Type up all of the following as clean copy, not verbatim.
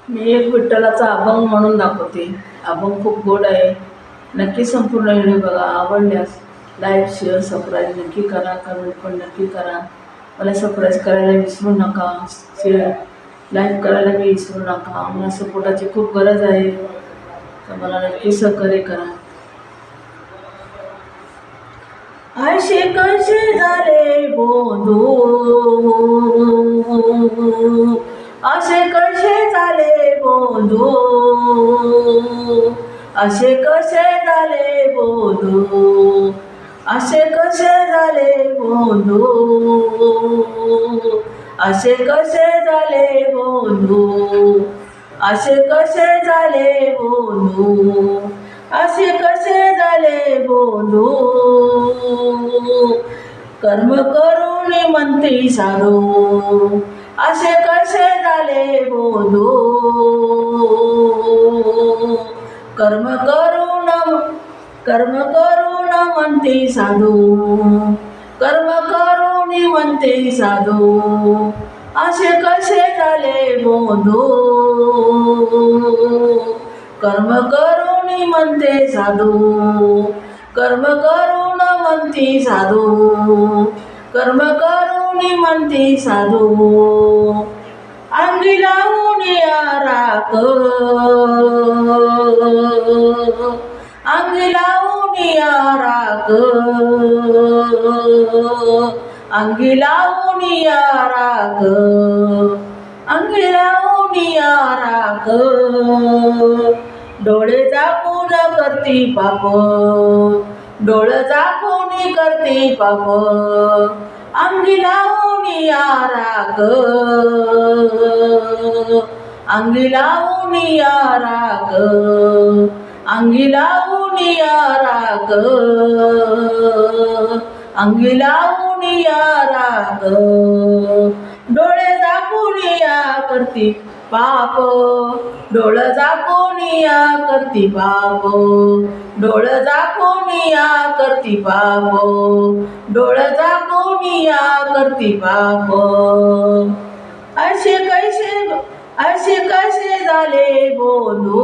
मी एक विठ्ठलाचा अभंग म्हणून दाखवते. अभंग खूप गोड आहे. नक्की संपूर्ण व्हिडिओ बघा. आवडल्यास लाईक, शेअर, सबस्क्राईब नक्की करा. कमेंट पण नक्की करा. मला सबस्क्राईब करायला विसरू नका. शेअर लाईक करायला विसरू नका. मला सपोर्टाची खूप गरज आहे, तर मला नक्की सहकार्य करा. असे कसे झाले बोंधू, असे कसे झाले बोंधू, असे कसे झाले बोंधू, असे कसे झाले बोंधू, असे कसे झाले बोंधू, असे कसे झाले बोंधू, असे कसे झाले बोंधू. कर्म करून म्हणती साधू, असे कसे झाले बोंधू. कर्म करून म्हणती साधू, कर्म करून म्हणते साधू, असे कसे झाले बोंधू. कर्म करून म्हणते साधू, कर्म करून म्हणती साधू, कर्म करून म्हणती साधू. अंगी लावून राख, अंगी लावून राख, अंगी लावून राख, अंगी लावून राख. डोळे झाकून करती पाप, डोळे झाकून करती पाप, अंगी लावून राख, अंगी लावून राख, अंगी लावून राख, अंगी लावून राख. डोळे झाकून करती पाप, डोळे झाकून करती पाप, डोळे झाकून करती पाप, डोळे झाकून करती पाप. असे कैसे झाले बोंधू,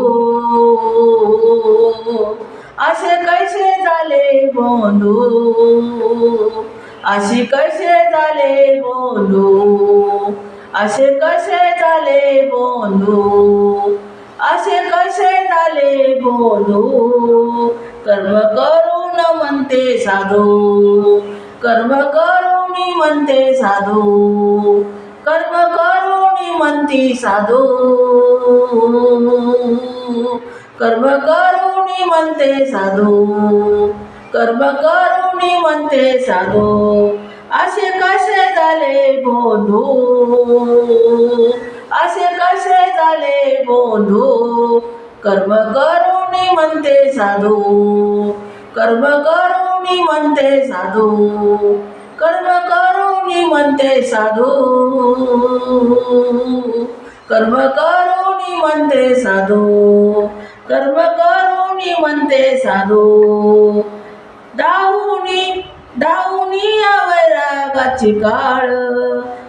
असे कैसे झाले बोंधू, असे कसे झाले बोंधू, असे कसे झाले बोंधू, असे कसे झाले बोंधू. कर्म करून म्हणते साधू, कर्म करून म्हणते साधू, कर्म करून म्हणती साधू, कर्म करून म्हणते साधू, कर्म करून म्हणते साधू. असे कसे झाले बोंधू, असे कसे झाले बोंधू. कर्म करून म्हणते साधू, कर्म करून म्हणते साधू, कर्म करून म्हणते साधू, कर्म करून म्हणते साधू, कर्म करून म्हणते साधू. दाऊनी दाऊनी वैरागाची काळ,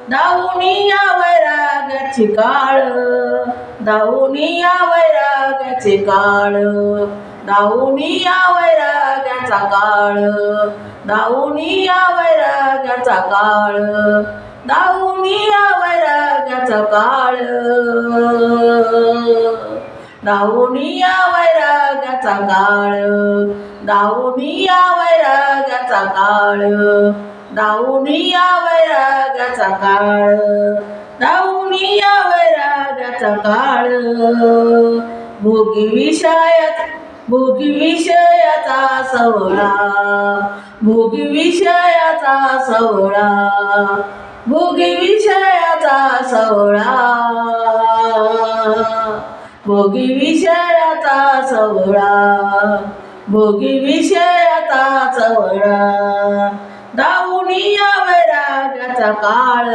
दाऊनी वैरागाची काळ, दाऊनी वैरागाचे काळ, दाऊनी वैरागाचा काळ, दाऊनी वैरागाचा काळ, दाऊनी वैरागाचा काळ, दाऊनी वैरागाचा काळ, दाऊनी वैरागाचा काळ, दाऊनी वैरागाचा काळ, दाऊनी वैरागाचा काळ. भोगी विषयाचा सवळा, भोगी विषयाचा सवळा, भोगी विषयाचा सवळा, भोगी विषयाचा सवळा, भोगी विषयाचा सवळा. दाऊनी वैरागाचा काळ,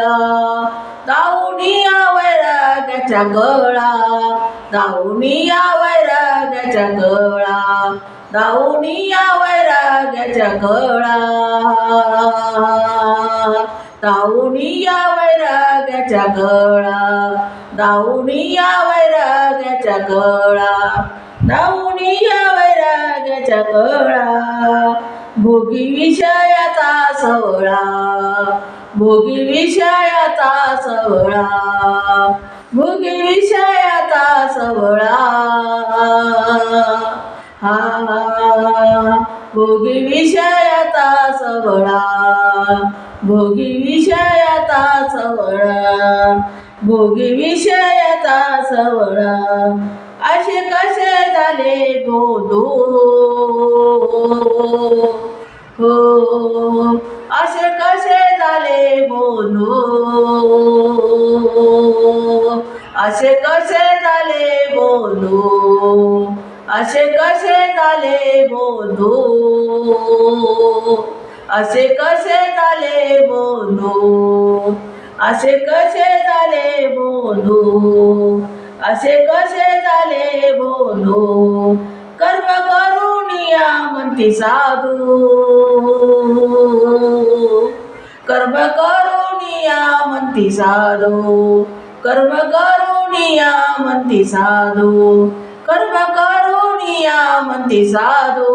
दाऊनी वैरागाच्या गळा, दाऊनी वैरागाच्या गळा, दाऊनी वैरागाच्या गळा. दाऊनी या वैराग्याच्या गळा, दाऊनी या वैराग्याच्या गळा, दाऊनी या वैराग्याच्या गळा. भोगी विषयाचा सवळा, भोगी विषयाचा सवळा, भोगी विषयाचा सवळा. हा भोगी विषयाचा सवळा, भोगी विषयाचा सवळा, भोगी विषयाचा सवळा. असे कसे झाले बोधू हो, असे कसे झाले बोधू, असे कसे झाले बोधू, असे कसे झाले बोधू, असे कसे झाले बोधू, असे कसे झाले बोधू, असे कसे झाले बोधू. कर्म करून या म्हणती साधू, कर्म करून या म्हणती साधू, कर्म करून या म्हणती साधू, कर्म करून या म्हणती साधू,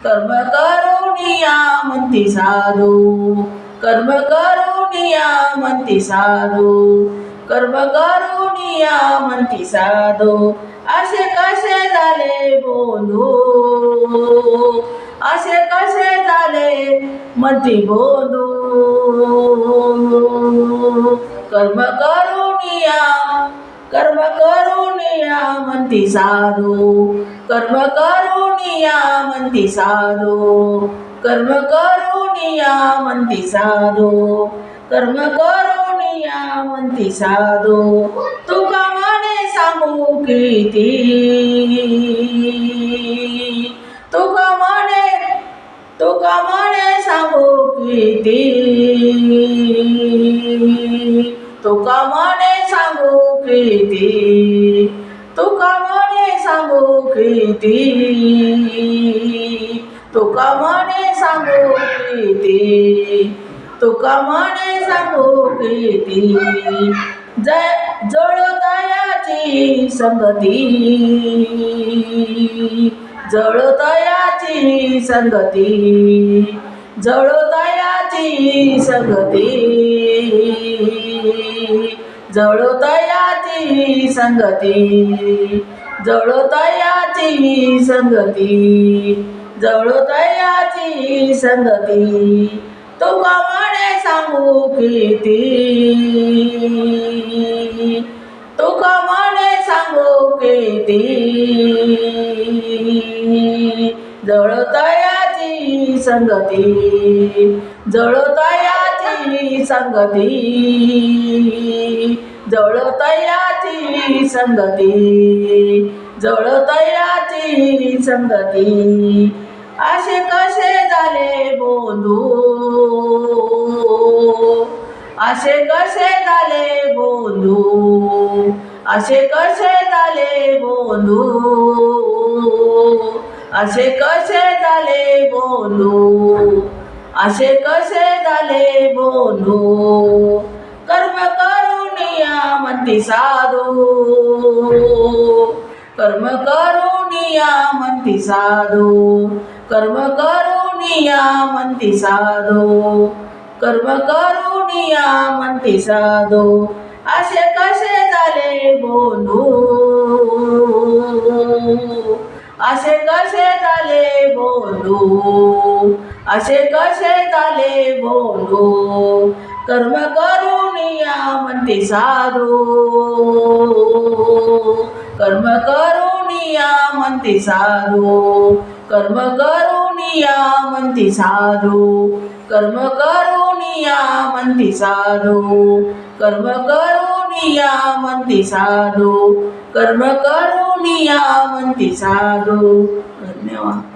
कर्म करून या म्हणती साधू, कर्म करून या म्हणती साधू, कर्म करून या म्हणती साधू. असे कसे झाले बोलू, असे कसे झाले म्हणती बोलू. कर्म करून या, कर्म करून या म्हणती साधू, कर्म करून या म्हणती साधू, कर्म करून या म्हणती साधू, कर्म करून या म्हणती साधू. तुका म्हणे सांगू किती, तुका म्हणे सांगू किती, तुका म्हणे सांगू किती, तुका म्हणे सांगू किती, तुका म्हणे सांगू किती, तुका म्हणे सांगू किती. जळतयाची संगती, जळतयाची संगती, जळतयाची संगती, जळतयाची संगती, जळतयाची संगती, जळतयाची संगती. तुका म्हणे सांगू किती, तुका म्हणे सांगू किती. जळतयाची संगती, जळतयाची संगती, जळतयाची संगती, जळतयाची संगती. असे कसे झाले बोलू, असे कसे झाले बोलू, असे कसे झाले बोलू, असे कसे झाले बोलू, असे कसे झाले बोलू. कर्म करून या म्हणती साधू, कर्म करून या म्हणती साधू, कर्म करून या म्हणती साधू, कर्म करून या म्हणती साधू. असे कसे झाले बोलू, असे कसे झाले बोलू, असे कसे झाले बोलू. कर्म करून या म्हणती साधू, कर्म करून या म्हणती साधू, कर्म करून या म्हणती साधू, कर्म करून या म्हणती साधू, कर्म करून या म्हणती साधू, कर्म करून या म्हणती साधू. धन्यवाद.